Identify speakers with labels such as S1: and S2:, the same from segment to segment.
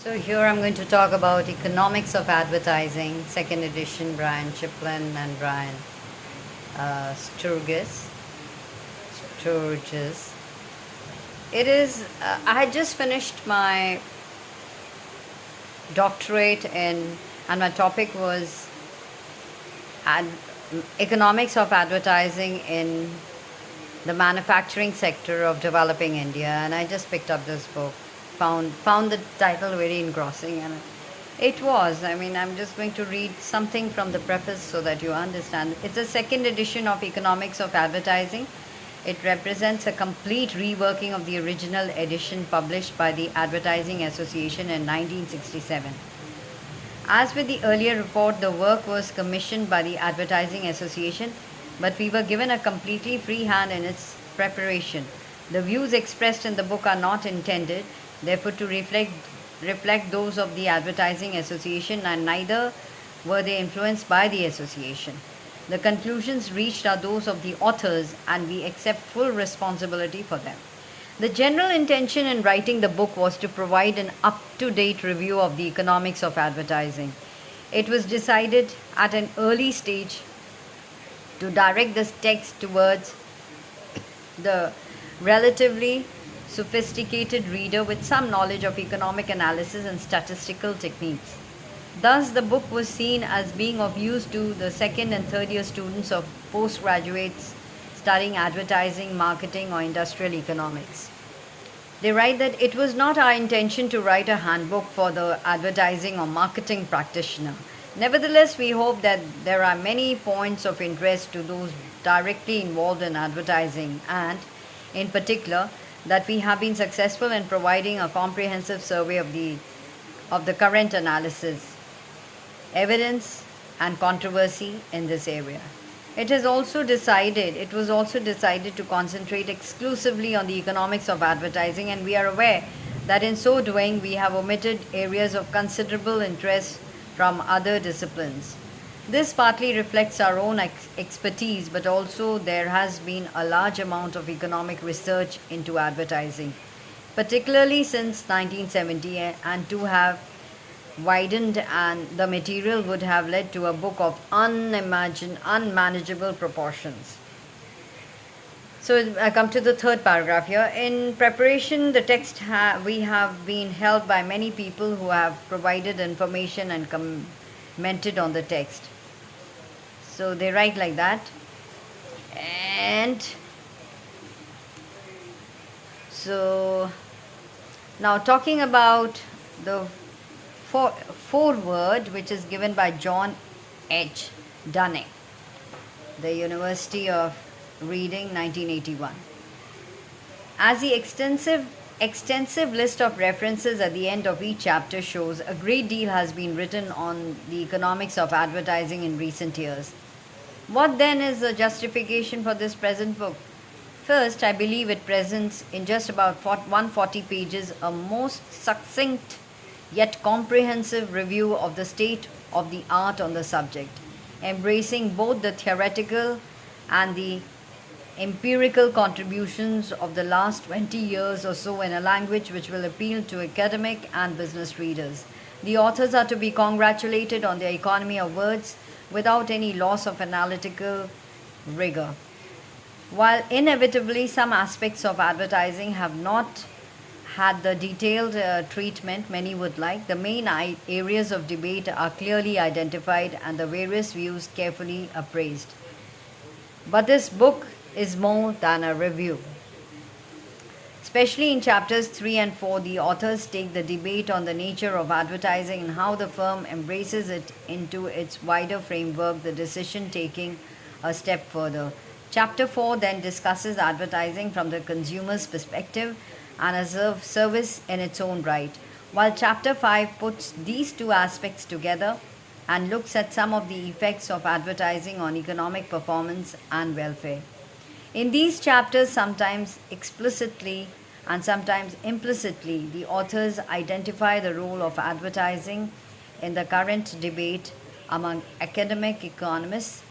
S1: So here I'm going to talk about Economics of Advertising, second edition, Brian Chiplin and Brian Sturgess. Sturgess. I had just finished my doctorate and my topic was Economics of Advertising in the manufacturing sector of developing India, and I just picked up this book. Found the title very engrossing, and it was. I mean, I'm just going to read something from the preface so that you understand. It's a second edition of Economics of Advertising. It represents a complete reworking of the original edition published by the Advertising Association in 1967. As with the earlier report, the work was commissioned by the Advertising Association, but we were given a completely free hand in its preparation. The views expressed in the book are not intended, therefore, to reflect those of the Advertising Association, and neither were they influenced by the association. The conclusions reached are those of the authors, and we accept full responsibility for them. The general intention in writing the book was to provide an up-to-date review of the economics of advertising. It was decided at an early stage to direct this text towards the relatively sophisticated reader with some knowledge of economic analysis and statistical techniques. Thus, the book was seen as being of use to the second and third year students of postgraduates studying advertising, marketing, or industrial economics. They write that it was not our intention to write a handbook for the advertising or marketing practitioner. Nevertheless, we hope that there are many points of interest to those directly involved in advertising, and, in particular, that we have been successful in providing a comprehensive survey of the current analysis, evidence, and controversy in this area. It was also decided to concentrate exclusively on the economics of advertising, and we are aware that in so doing we have omitted areas of considerable interest from other disciplines. This partly reflects our own expertise, but also there has been a large amount of economic research into advertising, particularly since 1970, and to have widened, and the material would have led to a book of unmanageable proportions. So I come to the third paragraph here. In preparation, the text we have been helped by many people who have provided information and commented on the text. So they write like that. And so now talking about the foreword, which is given by John H. Dunning, the University of Reading, 1981. As the extensive list of references at the end of each chapter shows, a great deal has been written on the economics of advertising in recent years. What then is the justification for this present book? First, I believe it presents in just about 140 pages a most succinct yet comprehensive review of the state of the art on the subject, embracing both the theoretical and the empirical contributions of the last 20 years or so in a language which will appeal to academic and business readers. The authors are to be congratulated on their economy of words without any loss of analytical rigor. While inevitably some aspects of advertising have not had the detailed treatment many would like, the main areas of debate are clearly identified and the various views carefully appraised. But this book is more than a review. Especially in chapters 3 and 4, the authors take the debate on the nature of advertising and how the firm embraces it into its wider framework, the decision taking a step further. Chapter 4 then discusses advertising from the consumer's perspective and as a service in its own right, while Chapter 5 puts these two aspects together and looks at some of the effects of advertising on economic performance and welfare. In these chapters, sometimes explicitly and sometimes implicitly, the authors identify the role of advertising in the current debate among academic economists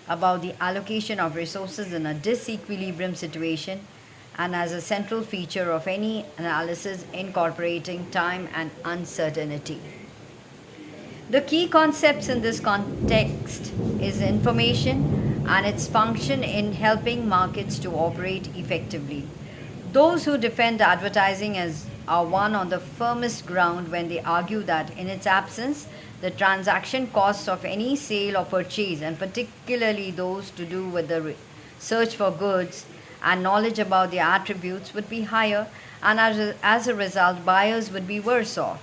S1: about the allocation of resources in a disequilibrium situation and as a central feature of any analysis incorporating time and uncertainty. The key concepts in this context is information and its function in helping markets to operate effectively. Those who defend advertising as are one on the firmest ground when they argue that in its absence, the transaction costs of any sale or purchase, and particularly those to do with the search for goods and knowledge about their attributes, would be higher, and as a result, buyers would be worse off.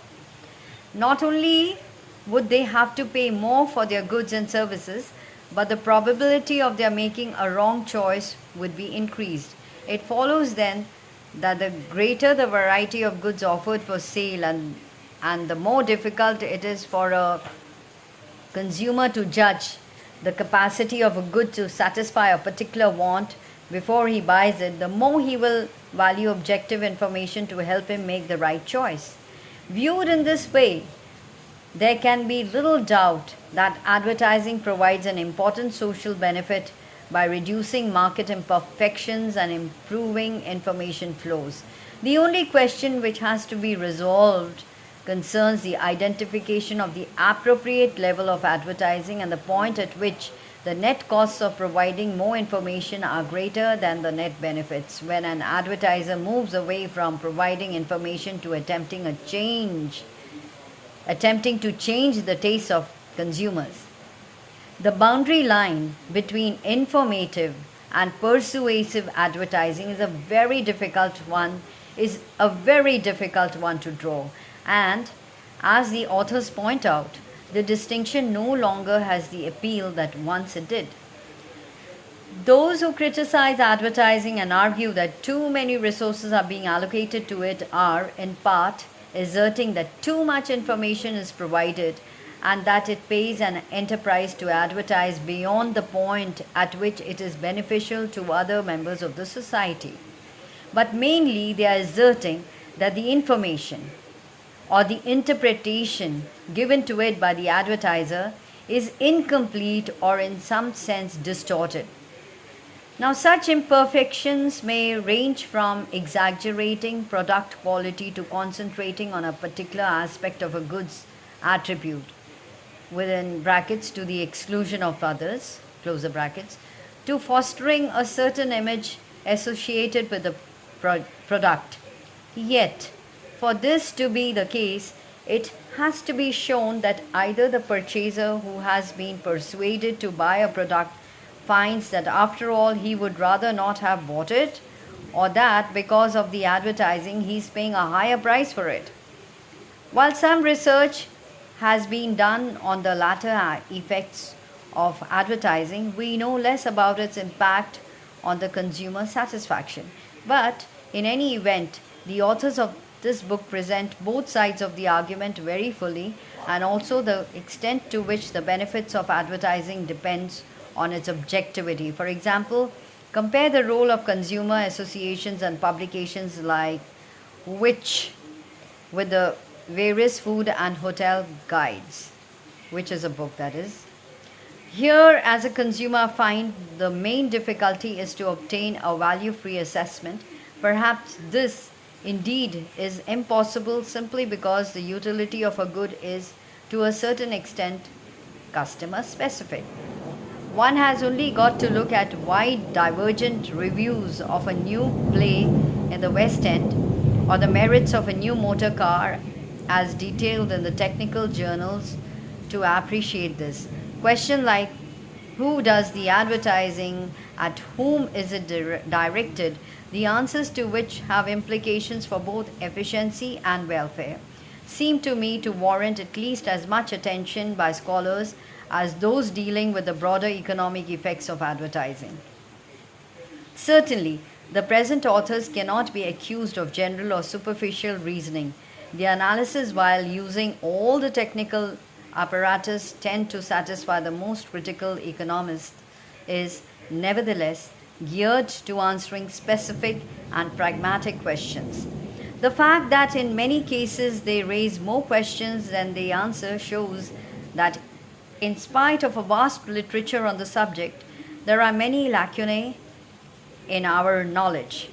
S1: Not only would they have to pay more for their goods and services, but the probability of their making a wrong choice would be increased. It follows then that the greater the variety of goods offered for sale and the more difficult it is for a consumer to judge the capacity of a good to satisfy a particular want before he buys it, the more he will value objective information to help him make the right choice. Viewed in this way, there can be little doubt that advertising provides an important social benefit by reducing market imperfections and improving information flows. The only question which has to be resolved concerns the identification of the appropriate level of advertising and the point at which the net costs of providing more information are greater than the net benefits. When an advertiser moves away from providing information to attempting to change the taste of consumers. The boundary line between informative and persuasive advertising is a very difficult one to draw, and as the authors point out, the distinction no longer has the appeal that once it did. Those who criticize advertising and argue that too many resources are being allocated to it are, in part, asserting that too much information is provided and that it pays an enterprise to advertise beyond the point at which it is beneficial to other members of the society. But mainly they are asserting that the information or the interpretation given to it by the advertiser is incomplete or in some sense distorted. Now, such imperfections may range from exaggerating product quality to concentrating on a particular aspect of a good's attribute, within brackets, to the exclusion of others, closer brackets, to fostering a certain image associated with the product. Yet, for this to be the case, it has to be shown that either the purchaser who has been persuaded to buy a product finds that after all he would rather not have bought it, or that because of the advertising he is paying a higher price for it. While some research has been done on the latter effects of advertising, we know less about its impact on the consumer satisfaction. But in any event, the authors of this book present both sides of the argument very fully, and also the extent to which the benefits of advertising depends on its objectivity. For example, compare the role of consumer associations and publications like Which with the various food and hotel guides, which is a book that is. Here, as a consumer, I find the main difficulty is to obtain a value-free assessment. Perhaps this indeed is impossible simply because the utility of a good is, to a certain extent, customer specific. One has only got to look at wide divergent reviews of a new play in the West End or the merits of a new motor car as detailed in the technical journals to appreciate this. Questions like who does the advertising, at whom is it directed, the answers to which have implications for both efficiency and welfare, seem to me to warrant at least as much attention by scholars as those dealing with the broader economic effects of advertising. Certainly, the present authors cannot be accused of general or superficial reasoning. Their analysis, while using all the technical apparatus tend to satisfy the most critical economists, is nevertheless geared to answering specific and pragmatic questions. The fact that in many cases they raise more questions than they answer shows that in spite of a vast literature on the subject, there are many lacunae in our knowledge.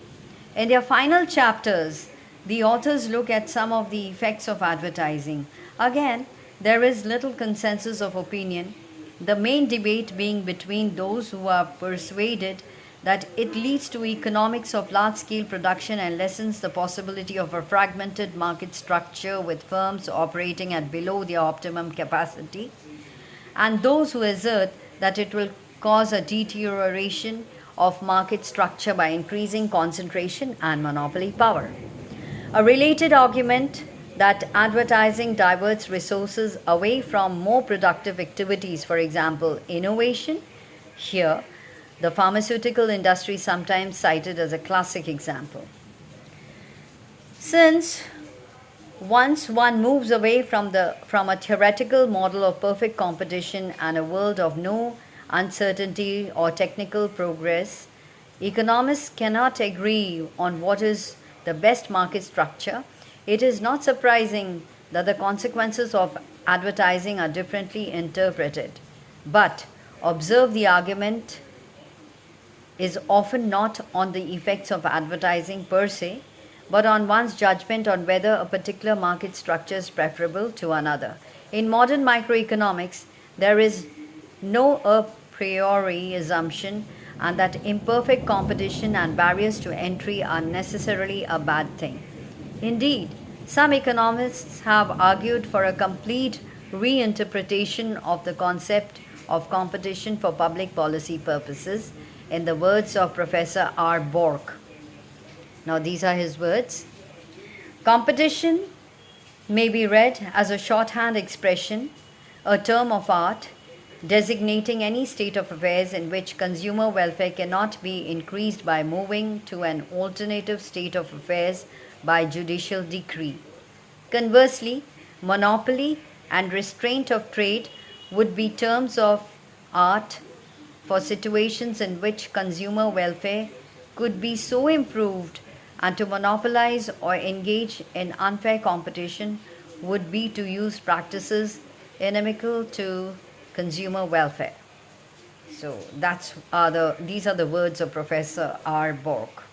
S1: In their final chapters, the authors look at some of the effects of advertising. Again, there is little consensus of opinion, the main debate being between those who are persuaded that it leads to economics of large scale production and lessens the possibility of a fragmented market structure with firms operating at below their optimum capacity, and those who assert that it will cause a deterioration of market structure by increasing concentration and monopoly power. A related argument that advertising diverts resources away from more productive activities, for example, innovation. Here, the pharmaceutical industry is sometimes cited as a classic example. Since once one moves away from a theoretical model of perfect competition and a world of no uncertainty or technical progress, economists cannot agree on what is the best market structure. It is not surprising that the consequences of advertising are differently interpreted. But observe, the argument is often not on the effects of advertising per se, but on one's judgment on whether a particular market structure is preferable to another. In modern microeconomics, there is no a priori assumption and that imperfect competition and barriers to entry are necessarily a bad thing. Indeed, some economists have argued for a complete reinterpretation of the concept of competition for public policy purposes, in the words of Professor R. Bork. Now, these are his words. Competition may be read as a shorthand expression, a term of art, designating any state of affairs in which consumer welfare cannot be increased by moving to an alternative state of affairs by judicial decree. Conversely, monopoly and restraint of trade would be terms of art for situations in which consumer welfare could be so improved, and to monopolize or engage in unfair competition would be to use practices inimical to consumer welfare. So these are the words of Professor R. Bork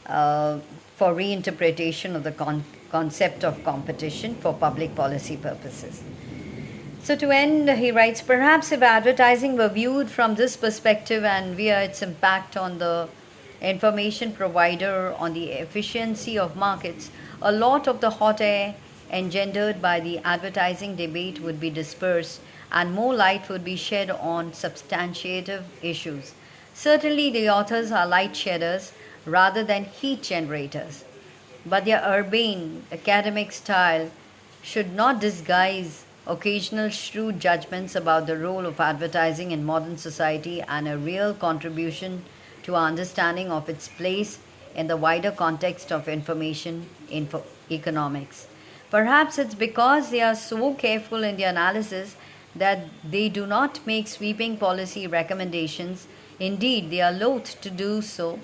S1: for reinterpretation of the concept of competition for public policy purposes. So to end, he writes, perhaps if advertising were viewed from this perspective and via its impact on the information provider, on the efficiency of markets, a lot of the hot air engendered by the advertising debate would be dispersed and more light would be shed on substantive issues. Certainly, the authors are light shedders rather than heat generators, but their urbane, academic style should not disguise occasional shrewd judgments about the role of advertising in modern society and a real contribution to our understanding of its place in the wider context of information economics. Perhaps it's because they are so careful in their analysis that they do not make sweeping policy recommendations. Indeed, they are loath to do so,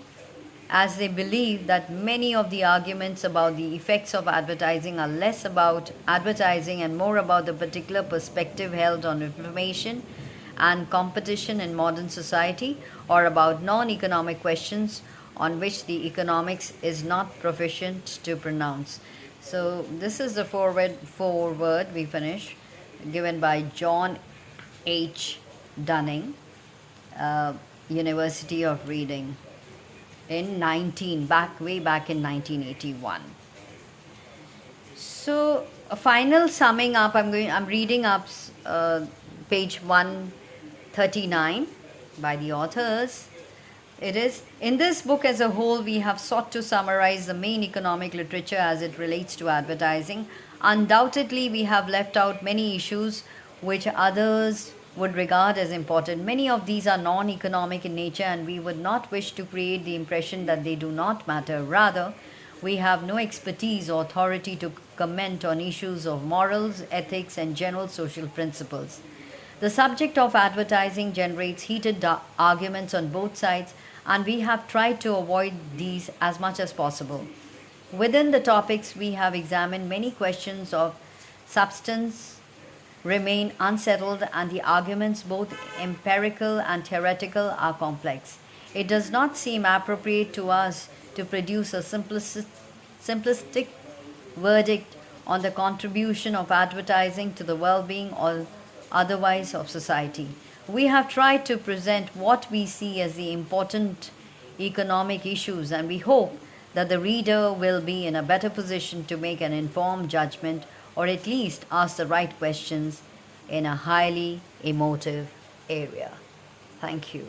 S1: as they believe that many of the arguments about the effects of advertising are less about advertising and more about the particular perspective held on information and competition in modern society, or about non-economic questions on which the economics is not proficient to pronounce. So this is the foreword we finish, given by John H. Dunning, University of Reading, in way back in 1981. So a final summing up, I'm reading up page 139 by the authors. It is, in this book as a whole, we have sought to summarize the main economic literature as it relates to advertising. Undoubtedly, we have left out many issues which others would regard as important. Many of these are non-economic in nature, and we would not wish to create the impression that they do not matter. Rather, we have no expertise or authority to comment on issues of morals, ethics, and general social principles. The subject of advertising generates heated arguments on both sides, and we have tried to avoid these as much as possible. Within the topics we have examined, many questions of substance remain unsettled, and the arguments, both empirical and theoretical, are complex. It does not seem appropriate to us to produce a simplistic verdict on the contribution of advertising to the well being or otherwise of society. We have tried to present what we see as the important economic issues, and we hope that the reader will be in a better position to make an informed judgment or at least ask the right questions in a highly emotive area. Thank you.